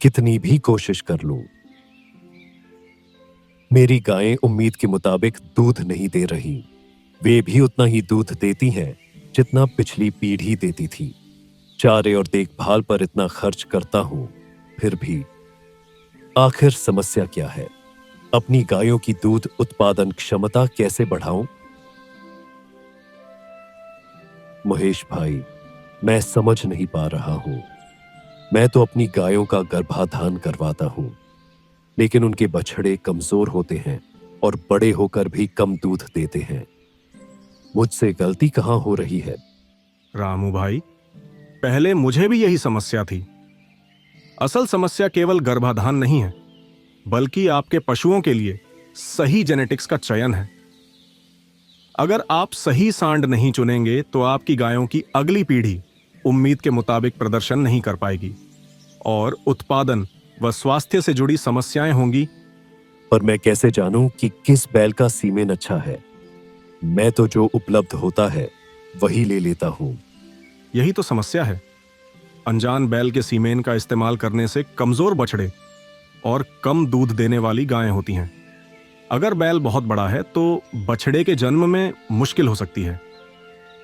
कितनी भी कोशिश कर लूं, मेरी गायें उम्मीद के मुताबिक दूध नहीं दे रही। वे भी उतना ही दूध देती हैं जितना पिछली पीढ़ी देती थी। चारे और देखभाल पर इतना खर्च करता हूं, फिर भी आखिर समस्या क्या है? अपनी गायों की दूध उत्पादन क्षमता कैसे बढ़ाऊं? महेश भाई, मैं समझ नहीं पा रहा हूं। मैं तो अपनी गायों का गर्भाधान करवाता हूं, लेकिन उनके बछड़े कमजोर होते हैं और बड़े होकर भी कम दूध देते हैं। मुझसे गलती कहां हो रही है? रामू भाई, पहले मुझे भी यही समस्या थी। असल समस्या केवल गर्भाधान नहीं है, बल्कि आपके पशुओं के लिए सही जेनेटिक्स का चयन है। अगर आप सही सांड नहीं चुनेंगे तो आपकी गायों की अगली पीढ़ी उम्मीद के मुताबिक प्रदर्शन नहीं कर पाएगी और उत्पादन व स्वास्थ्य से जुड़ी समस्याएं होंगी। पर मैं कैसे जानूं कि किस बैल का सीमेन अच्छा है? मैं तो जो उपलब्ध होता है वही ले लेता हूं। यही तो समस्या है। अनजान बैल के सीमेन का इस्तेमाल करने से कमजोर बछड़े और कम दूध देने वाली गायें होती हैं। अगर बैल बहुत बड़ा है तो बछड़े के जन्म में मुश्किल हो सकती है।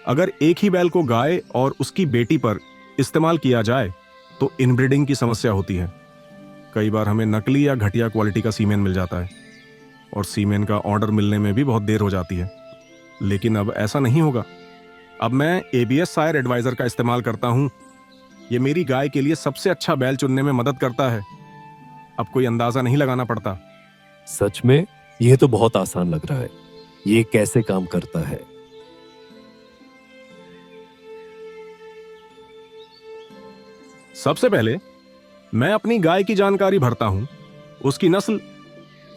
अगर एक ही बैल को गाय और उसकी बेटी पर इस्तेमाल किया जाए तो इनब्रीडिंग की समस्या होती है। कई बार हमें नकली या घटिया क्वालिटी का सीमेन मिल जाता है और सीमेन का ऑर्डर मिलने में भी बहुत देर हो जाती है। लेकिन अब ऐसा नहीं होगा। अब मैं एबीएस सायर एडवाइजर का इस्तेमाल करता हूं। यह मेरी गाय के लिए सबसे अच्छा बैल चुनने में मदद करता है। अब कोई अंदाजा नहीं लगाना पड़ता। सच में? यह तो बहुत आसान लग रहा है। ये कैसे काम करता है? सबसे पहले मैं अपनी गाय की जानकारी भरता हूं। उसकी नस्ल,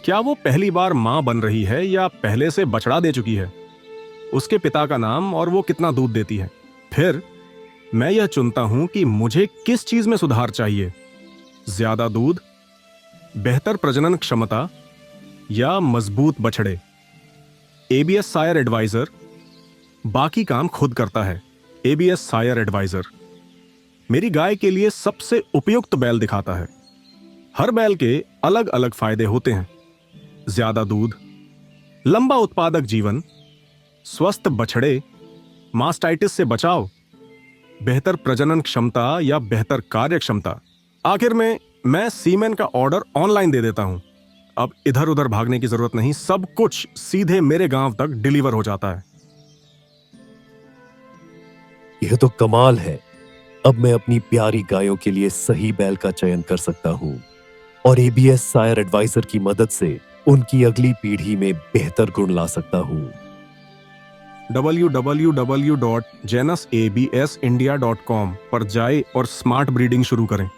क्या वो पहली बार मां बन रही है या पहले से बछड़ा दे चुकी है, उसके पिता का नाम और वो कितना दूध देती है। फिर मैं यह चुनता हूं कि मुझे किस चीज में सुधार चाहिए, ज्यादा दूध, बेहतर प्रजनन क्षमता या मजबूत बछड़े। एबीएस सायर एडवाइजर बाकी काम खुद करता है। एबीएस सायर एडवाइजर मेरी गाय के लिए सबसे उपयुक्त बैल दिखाता है। हर बैल के अलग अलग फायदे होते हैं। ज्यादा दूध, लंबा उत्पादक जीवन, स्वस्थ बछड़े, मास्टाइटिस से बचाव, बेहतर प्रजनन क्षमता या बेहतर कार्य क्षमता। आखिर में मैं सीमेन का ऑर्डर ऑनलाइन दे देता हूं। अब इधर उधर भागने की जरूरत नहीं, सब कुछ सीधे मेरे गांव तक डिलीवर हो जाता है। यह तो कमाल है। अब मैं अपनी प्यारी गायों के लिए सही बैल का चयन कर सकता हूं और एबीएस सायर एडवाइजर की मदद से उनकी अगली पीढ़ी में बेहतर गुण ला सकता हूं। www.genusabsindia.com पर जाए और स्मार्ट ब्रीडिंग शुरू करें।